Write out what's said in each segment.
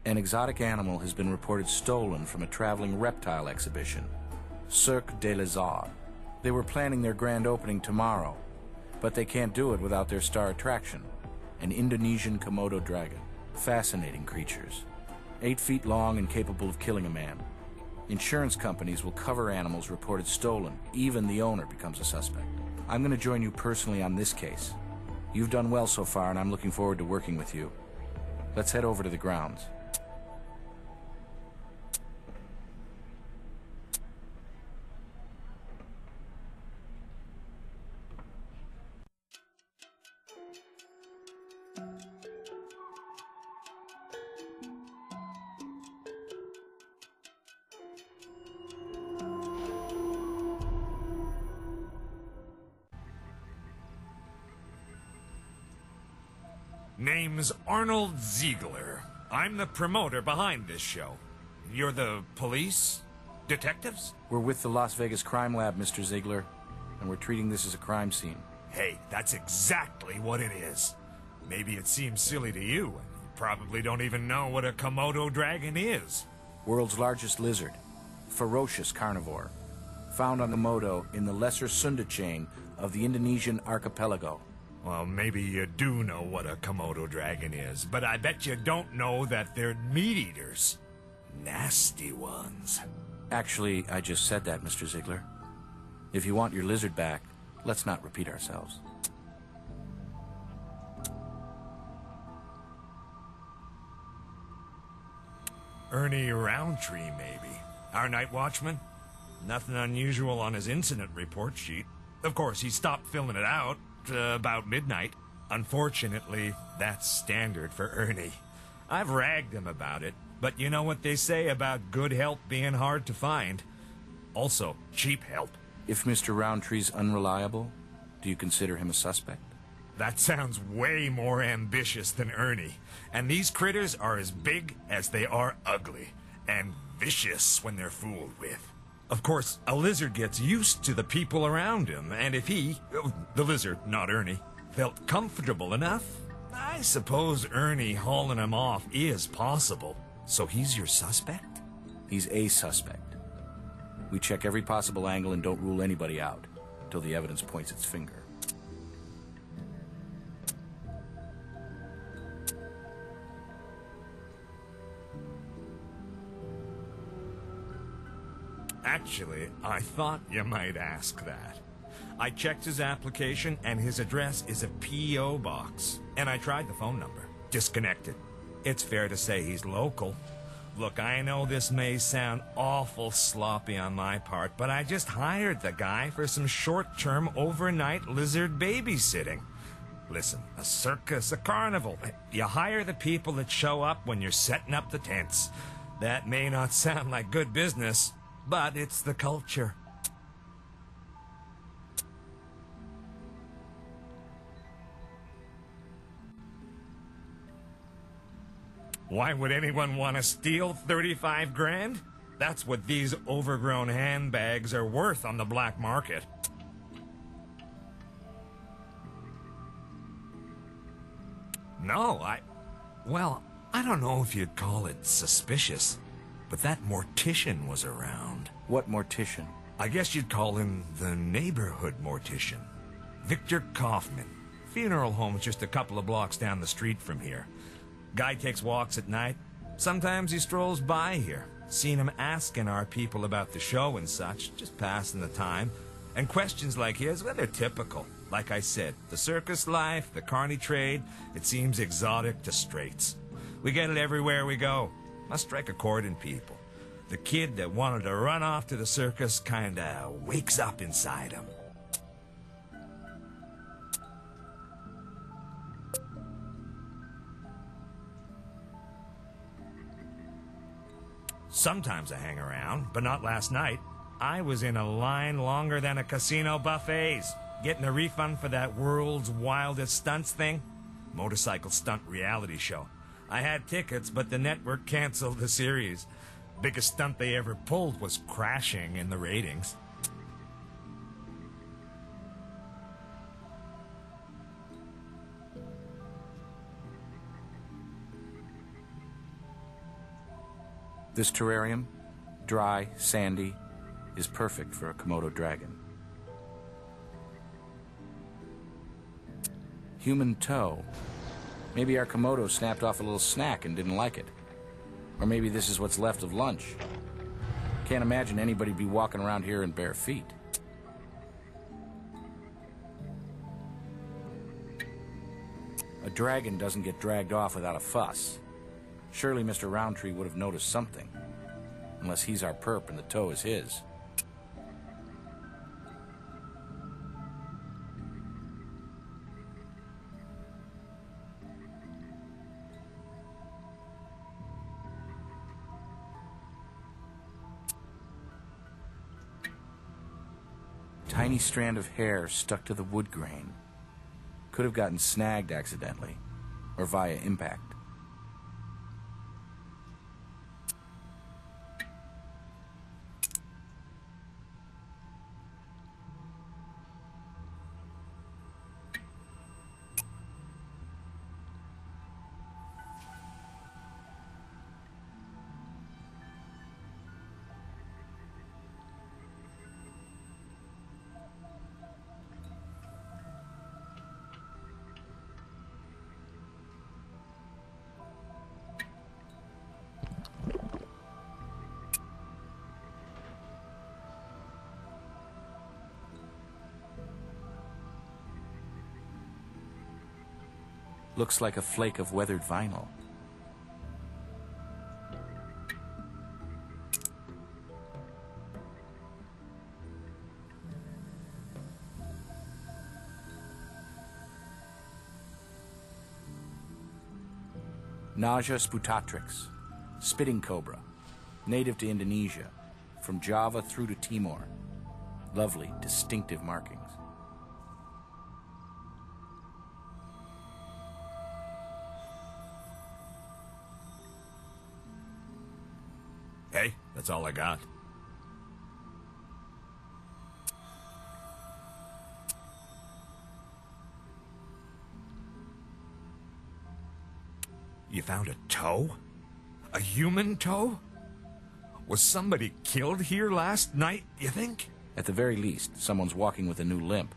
An exotic animal has been reported stolen from a traveling reptile exhibition, Cirque des Lézards. They were planning their grand opening tomorrow, but they can't do it without their star attraction, an Indonesian Komodo dragon. Fascinating creatures, 8 feet long and capable of killing a man. Insurance companies will cover animals reported stolen. Even the owner becomes a suspect. I'm going to join you personally on this case. You've done well so far, and I'm looking forward to working with you. Let's head over to the grounds. Name's Arnold Ziegler. I'm the promoter behind this show. You're the police? Detectives? We're with the Las Vegas Crime Lab, Mr. Ziegler, and we're treating this as a crime scene. Hey, that's exactly what it is. Maybe it seems silly to you, and you probably don't even know what a Komodo dragon is. World's largest lizard, ferocious carnivore, found on the Komodo in the Lesser Sunda chain of the Indonesian archipelago. Well, maybe you do know what a Komodo dragon is, but I bet you don't know that they're meat eaters. Nasty ones. Actually, I just said that, Mr. Ziegler. If you want your lizard back, let's not repeat ourselves. Ernie Roundtree, maybe. Our night watchman? Nothing unusual on his incident report sheet. Of course, he stopped filling it out about midnight. Unfortunately, that's standard for Ernie. I've ragged him about it, but you know what they say about good help being hard to find. Also, cheap help. If Mr. Roundtree's unreliable, do you consider him a suspect? That sounds way more ambitious than Ernie. And these critters are as big as they are ugly, and vicious when they're fooled with. Of course, a lizard gets used to the people around him, and if he, the lizard, not Ernie, felt comfortable enough, I suppose Ernie hauling him off is possible. So he's your suspect? He's a suspect. We check every possible angle and don't rule anybody out until the evidence points its finger. Actually, I thought you might ask that. I checked his application, and his address is a P.O. box. And I tried the phone number. Disconnected. It's fair to say he's local. Look, I know this may sound awful sloppy on my part, but I just hired the guy for some short-term overnight lizard babysitting. Listen, a circus, a carnival. You hire the people that show up when you're setting up the tents. That may not sound like good business, but it's the culture. Why would anyone want to steal 35 grand? That's what these overgrown handbags are worth on the black market. No, well, I don't know if you'd call it suspicious, but that mortician was around. What mortician? I guess you'd call him the neighborhood mortician. Victor Kaufman. Funeral home's just a couple of blocks down the street from here. Guy takes walks at night. Sometimes he strolls by here. Seen him asking our people about the show and such, just passing the time. And questions like his, well, they're typical. Like I said, the circus life, the carny trade, it seems exotic to straights. We get it everywhere we go. Must strike a chord in people. The kid that wanted to run off to the circus kinda wakes up inside him. Sometimes I hang around, but not last night. I was in a line longer than a casino buffet's, getting a refund for that world's wildest stunts thing. Motorcycle stunt reality show. I had tickets, but the network canceled the series. Biggest stunt they ever pulled was crashing in the ratings. This terrarium, dry, sandy, is perfect for a Komodo dragon. Human toe. Maybe our Komodo snapped off a little snack and didn't like it. Or maybe this is what's left of lunch. Can't imagine anybody be walking around here in bare feet. A dragon doesn't get dragged off without a fuss. Surely Mr. Roundtree would have noticed something. Unless he's our perp and the toe is his. Tiny strand of hair stuck to the wood grain. Could have gotten snagged accidentally, or via impact. Looks like a flake of weathered vinyl. Naja sputatrix, spitting cobra, native to Indonesia, from Java through to Timor. Lovely, distinctive markings. Hey, that's all I got. You found a toe? A human toe? Was somebody killed here last night, you think? At the very least, someone's walking with a new limp.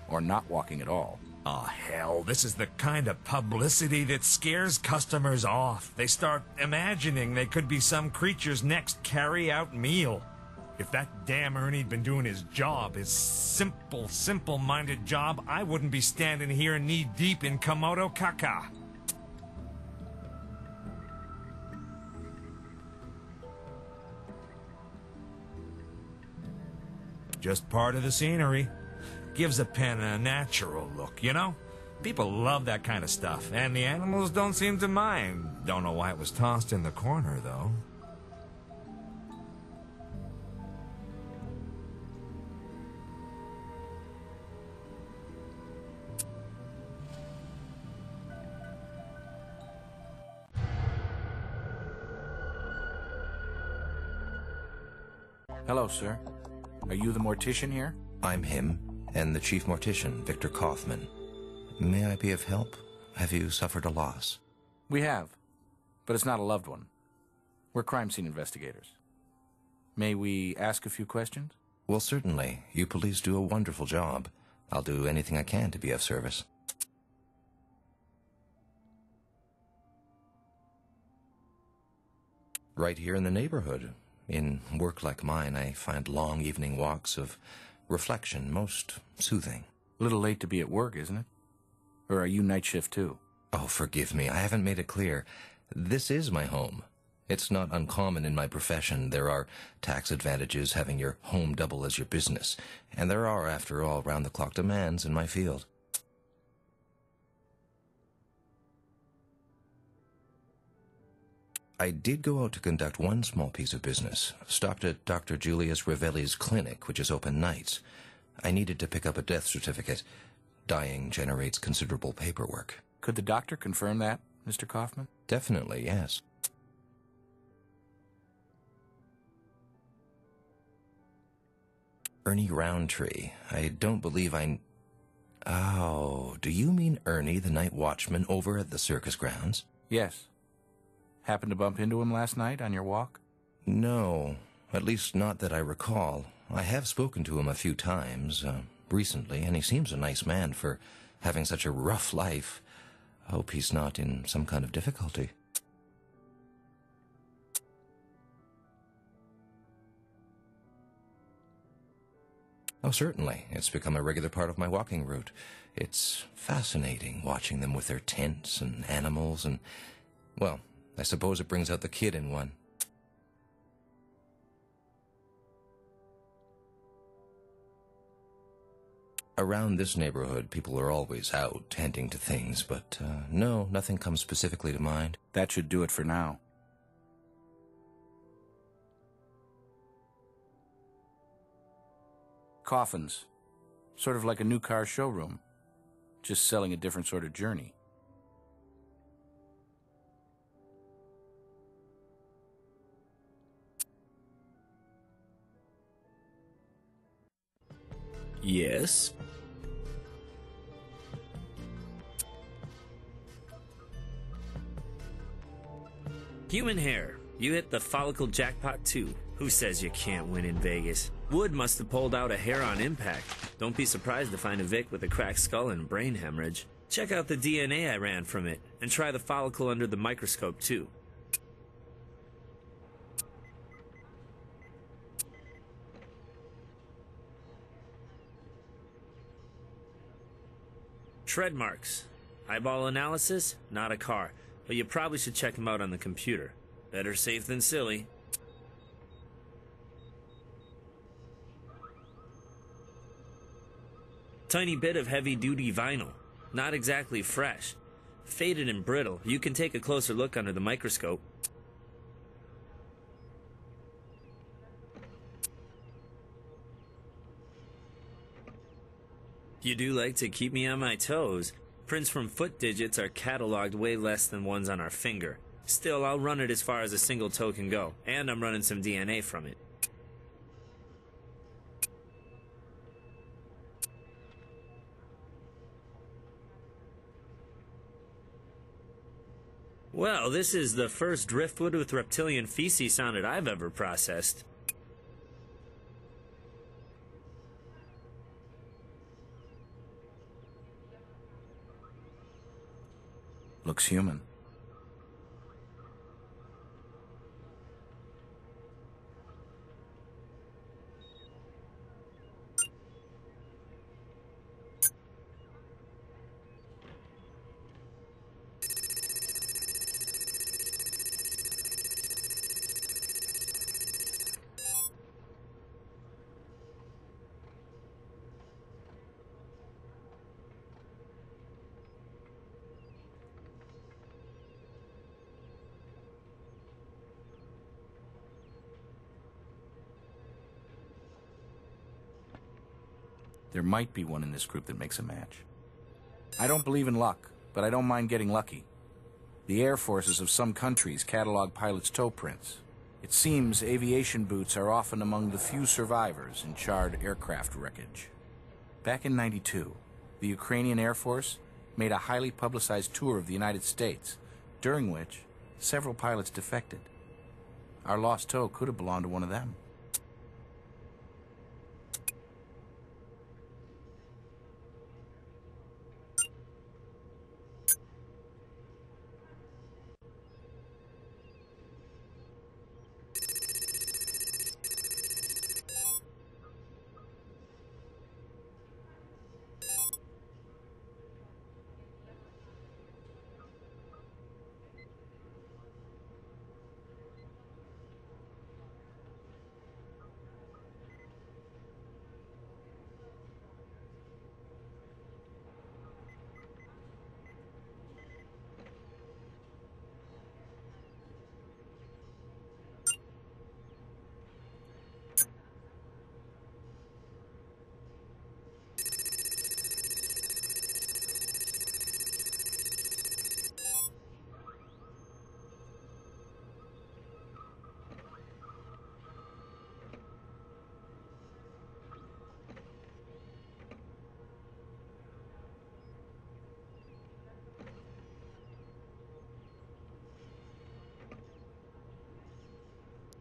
Or not walking at all. Oh, hell, this is the kind of publicity that scares customers off. They start imagining they could be some creature's next carry-out meal. If that damn Ernie'd been doing his job, his simple-minded job, I wouldn't be standing here knee-deep in Komodo caca. Just part of the scenery. Gives a pen a natural look, you know? People love that kind of stuff, and the animals don't seem to mind. Don't know why it was tossed in the corner, though. Hello, sir. Are you the mortician here? I'm him, and the chief mortician, Victor Kaufman. May I be of help? Have you suffered a loss? We have, but it's not a loved one. We're crime scene investigators. May we ask a few questions? Well, certainly. You police do a wonderful job. I'll do anything I can to be of service. Right here in the neighborhood. In work like mine, I find long evening walks of reflection most soothing. A little late to be at work, isn't it? Or are you night shift too? Oh, forgive me. I haven't made it clear. This is my home. It's not uncommon in my profession. There are tax advantages having your home double as your business. And there are, after all, round-the-clock demands in my field. I did go out to conduct one small piece of business. Stopped at Dr. Julius Ravelli's clinic, which is open nights. I needed to pick up a death certificate. Dying generates considerable paperwork. Could the doctor confirm that, Mr. Kaufman? Definitely, yes. Ernie Roundtree. I don't believe Oh, do you mean Ernie, the night watchman over at the circus grounds? Yes. Happen to bump into him last night on your walk? No, at least not that I recall. I have spoken to him a few times recently, and he seems a nice man for having such a rough life. I hope he's not in some kind of difficulty. Oh, certainly. It's become a regular part of my walking route. It's fascinating watching them with their tents and animals and, well, I suppose it brings out the kid in one. Around this neighborhood, people are always out tending to things, but no, nothing comes specifically to mind. That should do it for now. Coffins. Sort of like a new car showroom. Just selling a different sort of journey. Yes? Human hair. You hit the follicle jackpot too. Who says you can't win in Vegas? Wood must have pulled out a hair on impact. Don't be surprised to find a Vic with a cracked skull and brain hemorrhage. Check out the DNA I ran from it, and try the follicle under the microscope too. Tread marks. Eyeball analysis? Not a car, but you probably should check them out on the computer. Better safe than silly. Tiny bit of heavy-duty vinyl. Not exactly fresh. Faded and brittle. You can take a closer look under the microscope. You do like to keep me on my toes. Prints from foot digits are cataloged way less than ones on our finger. Still, I'll run it as far as a single toe can go, and I'm running some DNA from it. Well, this is the first driftwood with reptilian feces sounded I've ever processed. Looks human. There might be one in this group that makes a match. I don't believe in luck, but I don't mind getting lucky. The air forces of some countries catalog pilots' toe prints. It seems aviation boots are often among the few survivors in charred aircraft wreckage. Back in '92, the Ukrainian Air Force made a highly publicized tour of the United States, during which several pilots defected. Our lost toe could have belonged to one of them.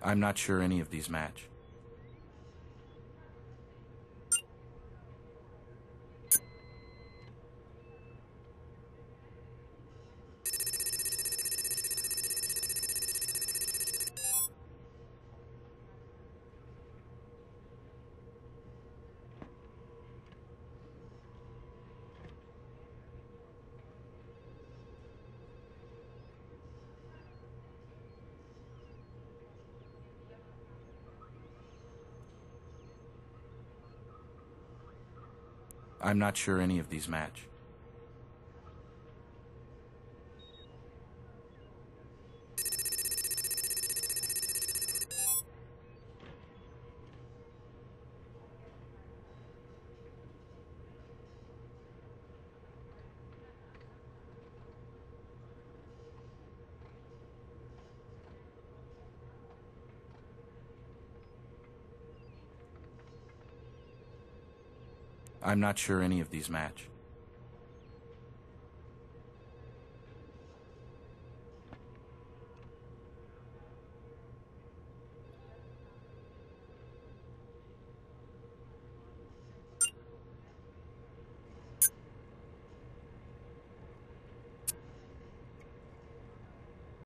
I'm not sure any of these match. I'm not sure any of these match. I'm not sure any of these match.